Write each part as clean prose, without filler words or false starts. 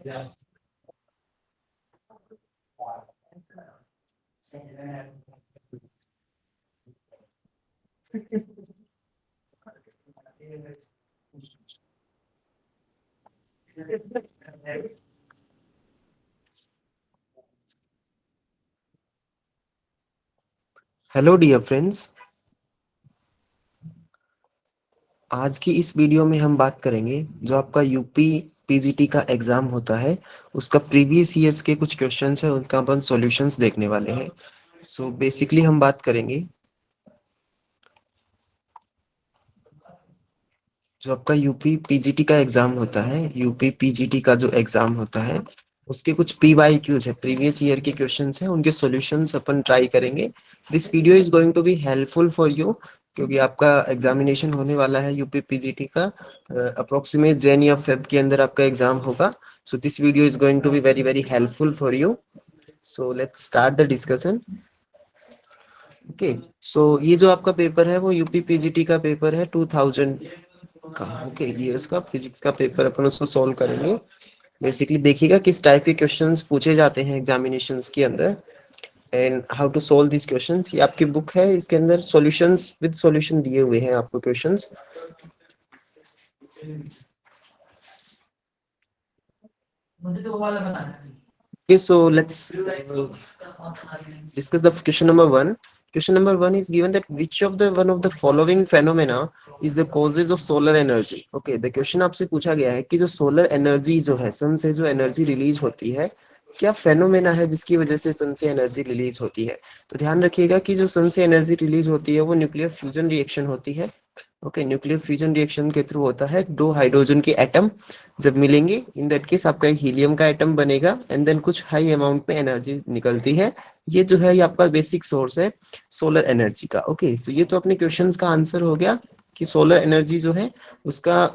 Hello dear friends, आज की इस वीडियो में हम बात करेंगे जो आपका यूपी पीजीटी का एग्जाम होता है उसका प्रीवियस ईयर्स के कुछ क्वेश्चंस है, उनका अपन सॉल्यूशंस देखने वाले हैं। सो बेसिकली हम बात करेंगे जो आपका यूपी पीजीटी का एग्जाम होता है। यूपी पीजीटी का जो एग्जाम होता है उसके कुछ पीवाईक्यूज है, प्रीवियस ईयर के क्वेश्चंस हैं, उनके सॉल्यूशंस अपन ट्राई करेंगे। This video is going to be helpful for you क्योंकि आपका एग्जामिनेशन होने वाला है यूपी पीजीटी का। अप्रोक्सीमेट जैन या फेब के अंदर आपका एग्जाम होगा। So this video is going to be very very helpful for you. So let's start the discussion. Okay, so ये जो आपका पेपर है वो यूपी पीजीटी का पेपर है 2000 का। ओके, ईयर्स का फिजिक्स का पेपर अपन उसको सॉल्व करेंगे। बेसिकली देखिएगा किस टाइप के क्वेश्चंस पूछे जाते हैं एग्जामिनेशंस के अंदर and how to solve this questions. ये आपकी बुक है, इसके अंदर सॉल्यूशंस विद सॉल्यूशन दिए हुए हैं आपको questions. Okay, so let's discuss the question number one. Question number one is given that which of the one of the following phenomena is the causes of solar energy. Okay, the question आपसे पूछा गया है कि जो solar energy जो है, सन से जो एनर्जी रिलीज होती है, क्या फेनोमेना है जिसकी वजह से सन से एनर्जी रिलीज होती है। तो ध्यान रखिएगा कि जो सन से एनर्जी रिलीज होती है वो न्यूक्लियर फ्यूजन रिएक्शन होती है। ओके, न्यूक्लियर फ्यूजन रिएक्शन के थ्रू होता है। दो हाइड्रोजन के एटम जब मिलेंगे, इन दैट केस आपका एक हीलियम का एटम बनेगा एंड देन कुछ हाई अमाउंट में एनर्जी निकलती है। ये जो है ये आपका बेसिक सोर्स है सोलर एनर्जी का। ओके, तो ये तो अपने क्वेश्चंस का आंसर हो गया कि सोलर एनर्जी जो है उसका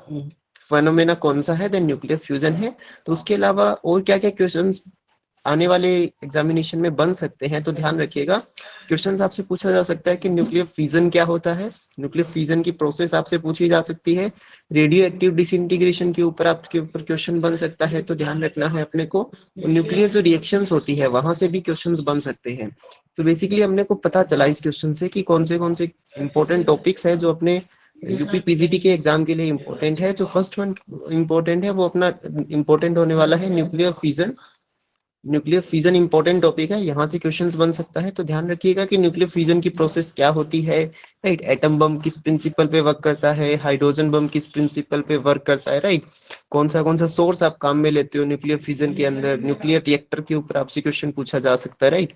फेनोमेना कौन सा है, देन न्यूक्लियर फ्यूजन है। तो उसके अलावा और क्या क्या क्वेश्चंस आने वाले एग्जामिनेशन में बन सकते हैं, तो ध्यान रखिएगा। क्वेश्चन आपसे पूछा जा सकता है कि न्यूक्लियर फिजन क्या होता है, न्यूक्लियर फिजन की प्रोसेस आपसे पूछी जा सकती है। रेडियो एक्टिव डिसइंटीग्रेशन के ऊपर आपके ऊपर क्वेश्चन बन सकता है, तो ध्यान रखना है अपने को। न्यूक्लियर जो रिएक्शंस होती है वहां से भी क्वेश्चंस बन सकते हैं। तो बेसिकली हमने को पता चला इस क्वेश्चन से कि कौन से इंपॉर्टेंट टॉपिक्स है जो अपने यूपी पीजीटी के एग्जाम के लिए इंपॉर्टेंट है। जो फर्स्ट वन इंपॉर्टेंट है वो अपना इंपॉर्टेंट होने वाला है nuclear fission. Nuclear fission important topic है, यहाँ से क्वेश्चंस बन सकता है। तो ध्यान रखिएगा कि न्यूक्लियर फिजन की प्रोसेस क्या होती है। राइट, एटम बम किस प्रिंसिपल पे वर्क करता है, हाइड्रोजन बम किस प्रिंसिपल पे वर्क करता है। राइट, कौन सा सोर्स आप काम में लेते हो न्यूक्लियर फिजन के अंदर। न्यूक्लियर रिएक्टर के ऊपर आपसे क्वेश्चन पूछा जा सकता है। राइट,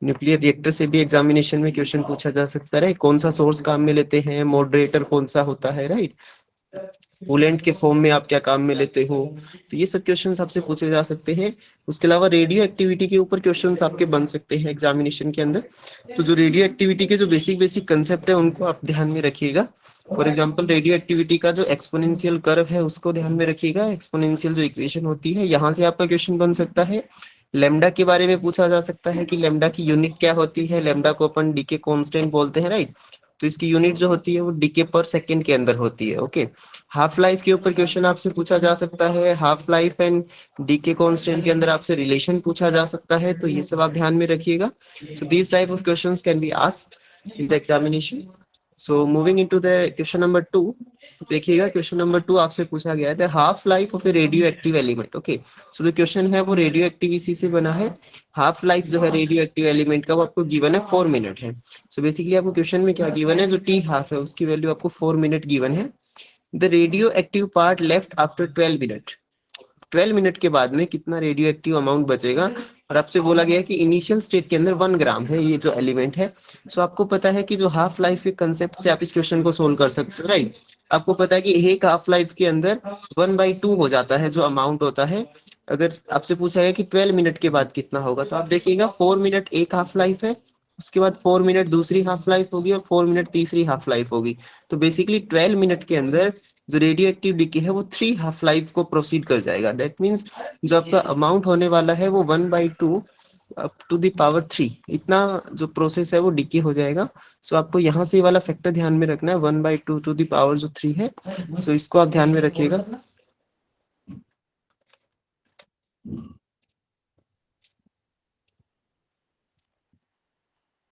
न्यूक्लियर रिएक्टर से भी एग्जामिनेशन में क्वेश्चन पूछा जा सकता है। राइट, कौन सा सोर्स काम में लेते हैं, मॉडरेटर कौन सा होता है। राइट, कूलेंट के फॉर्म में आप क्या काम में लेते हो। तो ये सब क्वेश्चंस आपसे पूछे जा सकते हैं। उसके अलावा रेडियो एक्टिविटी के ऊपर क्वेश्चंस आपके बन सकते हैं एग्जामिनेशन के अंदर। तो जो रेडियो एक्टिविटी के जो बेसिक बेसिक कंसेप्ट है उनको आप ध्यान में रखिएगा। फॉर एग्जांपल रेडियो एक्टिविटी का जो एक्सपोनेंशियल कर्व है उसको ध्यान में रखिएगा। एक्सपोनेंशियल जो इक्वेशन होती है यहाँ से आपका क्वेश्चन बन सकता है। लेमडा के बारे में पूछा जा सकता है कि लेमडा की यूनिट क्या होती है। लेमडा को अपन डीके कांस्टेंट बोलते हैं। राइट, तो इसकी यूनिट जो होती है वो डीके पर सेकंड के अंदर होती है। ओके, हाफ लाइफ के ऊपर क्वेश्चन आपसे पूछा जा सकता है। Half life and decay constant के अंदर आपसे रिलेशन पूछा जा सकता है, तो ये सब आप ध्यान में रखिएगा। So these type of questions can be asked in the examination. So moving into the question number 2, देखिएगा क्वेश्चन नंबर 2 आपसे पूछा गया है the half life of a radioactive element. Okay, so जो क्वेश्चन है वो रेडियो एक्टिविटी से बना है। हाफ लाइफ जो है रेडियो एक्टिव एलिमेंट का वो आपको गिवन है 4 मिनट है। सो बेसिकली आपको क्वेश्चन में क्या गिवन है, जो टी हाफ है उसकी वैल्यू आपको 4 मिनट गिवन है। The radio active part left after 12 minute, 12 minute के बाद में कितना रेडियो एक्टिव अमाउंट बचेगा। और आपसे बोला गया है कि इनिशियल स्टेट के अंदर 1 ग्राम है ये जो एलिमेंट है। सो आपको पता है कि जो हाफ लाइफ के कंसेप्ट से आप इस क्वेश्चन को सोल्व कर सकते हो। राइट, आपको पता है कि एक हाफ लाइफ के अंदर 1/2 हो जाता है जो अमाउंट होता है। अगर आपसे पूछा गया कि 12 मिनट के बाद कितना होगा, तो आप देखिएगा 4 मिनट एक हाफ लाइफ है, उसके बाद 4 मिनट दूसरी हाफ लाइफ होगी और 4 मिनट तीसरी हाफ लाइफ होगी। तो बेसिकली 12 मिनट के अंदर जो रेडियो एक्टिव डीके है वो 3 हाफ लाइफ को प्रोसीड कर जाएगा। दैट मीन्स जो आपका अमाउंट होने वाला है वो 1/2 अप टू द पावर 3, इतना जो प्रोसेस है वो डीके हो जाएगा। सो आपको यहाँ से ये वाला फैक्टर ध्यान में रखना है, 1/2 टू द पावर जो 3 है। सो इसको आप ध्यान में रखिएगा।